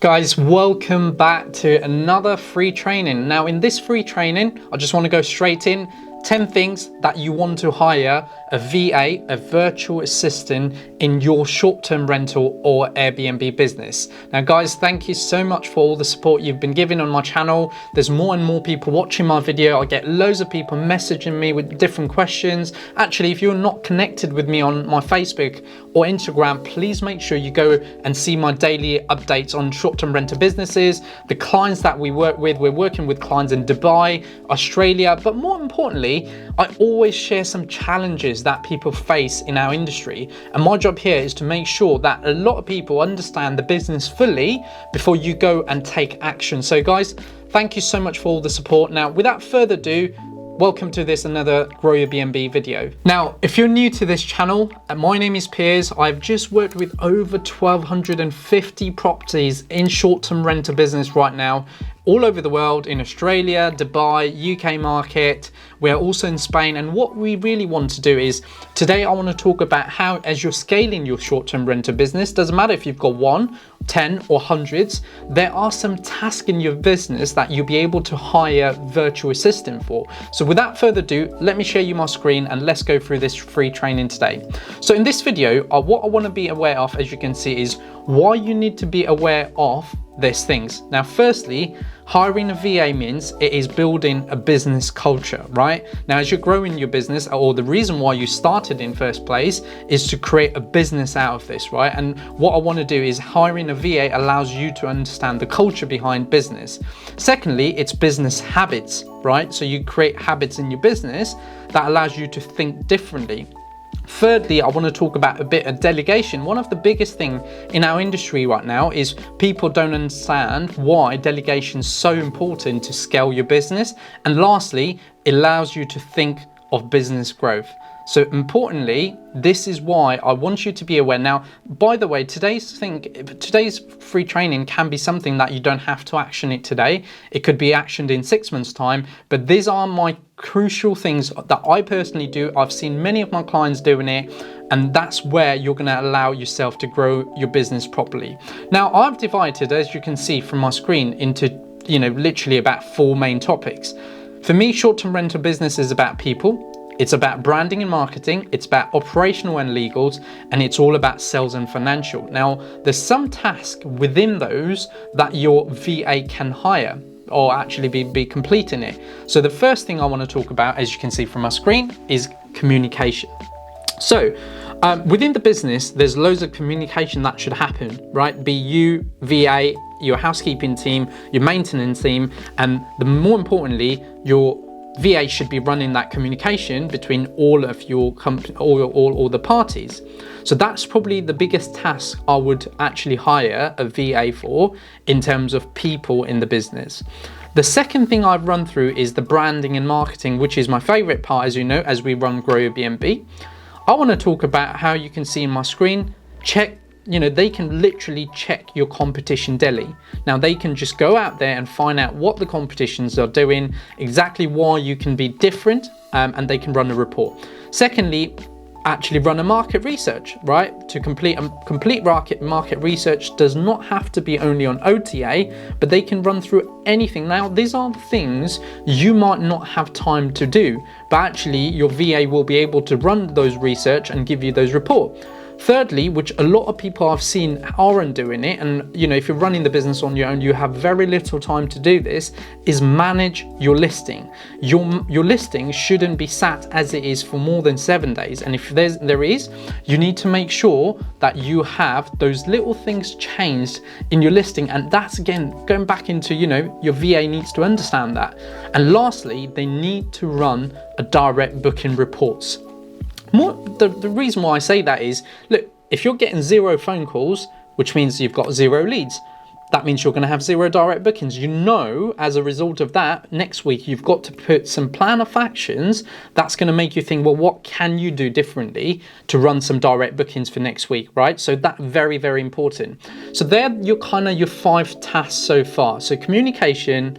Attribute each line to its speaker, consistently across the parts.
Speaker 1: Guys, welcome back to another free training. Now in this free training, I just want to go straight in. 10 things that you want to hire a VA, a virtual assistant in your short-term rental or Airbnb business. Now guys, thank you so much for all the support you've been giving on my channel. There's more and more people watching my video. I get loads of people messaging me with different questions. Actually, if you're not connected with me on my Facebook or Instagram, please make sure you go and see my daily updates on short-term renter businesses, the clients that we work with. We're working with clients in Dubai, Australia, but more importantly, I always share some challenges that people face in our industry. And my job here is to make sure that a lot of people understand the business fully before you go and take action. So guys, thank you so much for all the support. Now, without further ado, welcome to another Grow Your B&B video. Now, if you're new to this channel, my name is Piers. I've just worked with over 1,250 properties in short-term rental business right now, all over the world, in Australia, Dubai, UK market. We're also in Spain. And what we really want to do is, today I want to talk about how, as you're scaling your short-term rental business, doesn't matter if you've got 1, 10 or hundreds, there are some tasks in your business that you'll be able to hire virtual assistant for. So without further ado, let me share you my screen and let's go through this free training today. So in this video, what I want to be aware of, as you can see, is why you need to be aware of these things. Now, firstly, hiring a VA means it is building a business culture, right? Now, as you're growing your business, or the reason why you started in first place is to create a business out of this, right? And what I want to do is hiring a VA allows you to understand the culture behind business. Secondly, it's business habits, right? So you create habits in your business that allows you to think differently. Thirdly, I want to talk about a bit of delegation. One of the biggest things in our industry right now is people don't understand why delegation is so important to scale your business. And lastly, it allows you to think of business growth. So importantly, this is why I want you to be aware. Now, by the way, today's free training can be something that you don't have to action it today. It could be actioned in 6 months' time, but these are my crucial things that I personally do. I've seen many of my clients doing it, and that's where you're going to allow yourself to grow your business properly. Now, I've divided, as you can see from my screen, into literally about 4 main topics. For me, short-term rental business is about people. It's about branding and marketing, it's about operational and legals, and it's all about sales and financial. Now, there's some tasks within those that your VA can hire or actually be completing it. So the first thing I want to talk about, as you can see from my screen, is communication. So within the business, there's loads of communication that should happen, right? Be you, VA, your housekeeping team, your maintenance team, and more importantly, your VA should be running that communication between all of your company, all the parties. So that's probably the biggest task I would actually hire a VA for in terms of people in the business. The second thing I've run through is the branding and marketing, which is my favorite part, as you know, as we run Grow Your B&B. I want to talk about how you can see in my screen, they can literally check your competition daily. Now they can just go out there and find out what the competitions are doing, exactly why you can be different, and they can run a report. Secondly, actually run a market research, right? To complete market research does not have to be only on OTA, but they can run through anything. Now, these are things you might not have time to do, but actually your VA will be able to run those research and give you those reports. Thirdly, which a lot of people I've seen aren't doing it, and if you're running the business on your own, you have very little time to do this, is manage your listing. Your listing shouldn't be sat as it is for more than 7 days. And if there is, you need to make sure that you have those little things changed in your listing. And that's, again, going back into, your VA needs to understand that. And lastly, they need to run a direct booking reports. The reason why I say that is, look, if you're getting 0 phone calls, which means you've got 0 leads, that means you're going to have 0 direct bookings. As a result of that, next week you've got to put some plan of actions that's going to make you think, well, what can you do differently to run some direct bookings for next week, right? So that's very, very important. So they're your 5 tasks so far. So communication,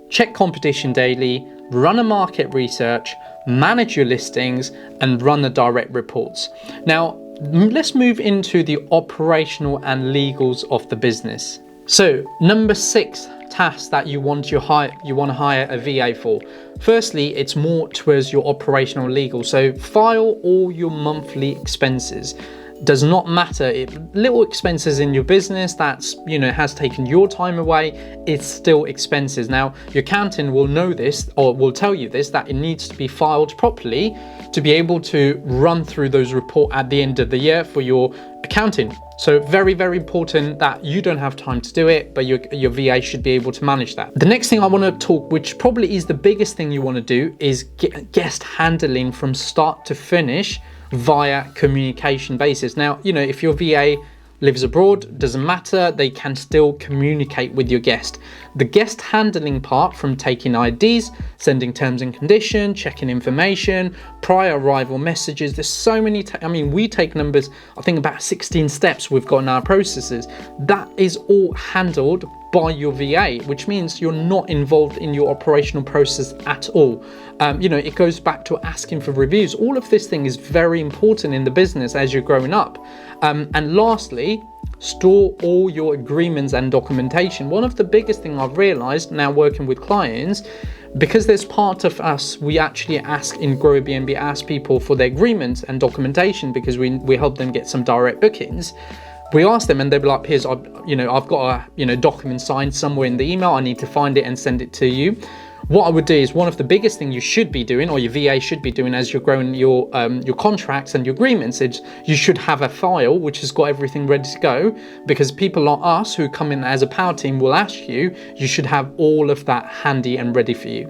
Speaker 1: check competition daily, run a market research, manage your listings, and run the direct reports. Now, let's move into the operational and legals of the business. So number 6 task that you want to hire a VA for. Firstly, it's more towards your operational legal. So file all your monthly expenses. Does not matter if little expenses in your business that's has taken your time away, it's still expenses. Now your accountant will know this, or will tell you this, that it needs to be filed properly to be able to run through those reports at the end of the year for your accounting. So very, very important that you don't have time to do it, but your VA should be able to manage that. The next thing I want to talk, which probably is the biggest thing you want to do, is guest handling from start to finish via communication basis. Now, if your VA lives abroad, doesn't matter, they can still communicate with your guest. The guest handling part, from taking IDs, sending terms and conditions, checking information, prior arrival messages, there's so many, we take numbers, I think about 16 steps we've got in our processes. That is all handled by your VA, which means you're not involved in your operational process at all. It goes back to asking for reviews. All of this thing is very important in the business as you're growing up. And lastly, store all your agreements and documentation. One of the biggest things I've realized now working with clients, because there's part of us, we actually ask in Grow Airbnb, ask people for their agreements and documentation because we help them get some direct bookings. We ask them and they'll be like, Piers, I've got a document signed somewhere in the email. I need to find it and send it to you. What I would do is, one of the biggest things you should be doing, or your VA should be doing as you're growing your contracts and your agreements, is you should have a file which has got everything ready to go, because people like us who come in as a power team will ask you, you should have all of that handy and ready for you.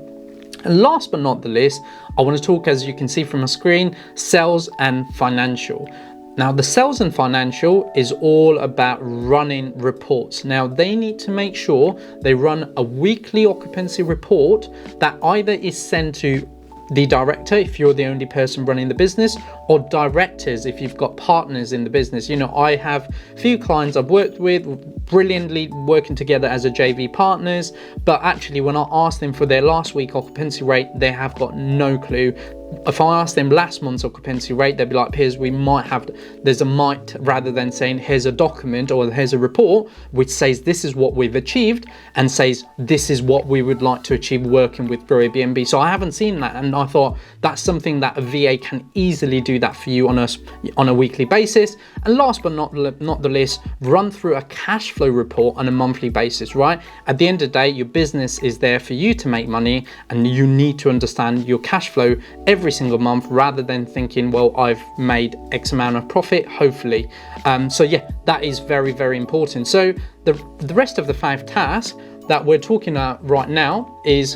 Speaker 1: And last but not the least, I want to talk, as you can see from my screen, sales and financial. Now, the sales and financial is all about running reports. Now, they need to make sure they run a weekly occupancy report that either is sent to the director if you're the only person running the business, or directors if you've got partners in the business. I have a few clients I've worked with brilliantly working together as a JV partners, but actually when I ask them for their last week occupancy rate, they have got no clue. If I ask them last month's occupancy rate, they'd be like, Piers, there's a might, rather than saying here's a document or here's a report which says this is what we've achieved and says this is what we would like to achieve working with Grow Airbnb. So I haven't seen that, and I thought that's something that a VA can easily do that for you on a weekly basis. And last but not the least, run through a cash flow report on a monthly basis, right? At the end of the day, your business is there for you to make money, and you need to understand your cash flow every single month, rather than thinking, well, I've made X amount of profit, hopefully. So yeah, that is very, very important. So the rest of the 5 tasks that we're talking about right now is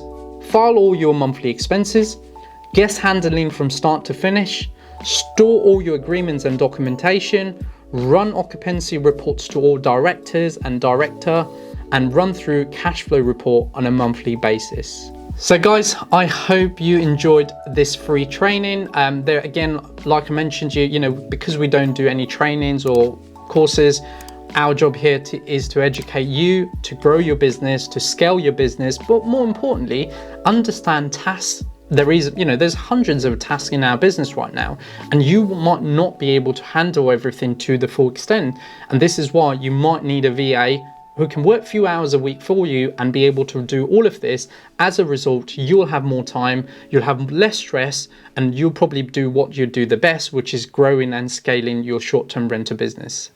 Speaker 1: file all your monthly expenses, guest handling from start to finish, store all your agreements and documentation, run occupancy reports to all directors and director, and run through cash flow report on a monthly basis. So guys, I hope you enjoyed this free training. There again, like I mentioned to you, because we don't do any trainings or courses, our job here is to educate you to grow your business, to scale your business, but more importantly, understand tasks. There's hundreds of tasks in our business right now, and you might not be able to handle everything to the full extent. And this is why you might need a VA who can work a few hours a week for you and be able to do all of this. As a result, you'll have more time, you'll have less stress, and you'll probably do what you do the best, which is growing and scaling your short-term rental business.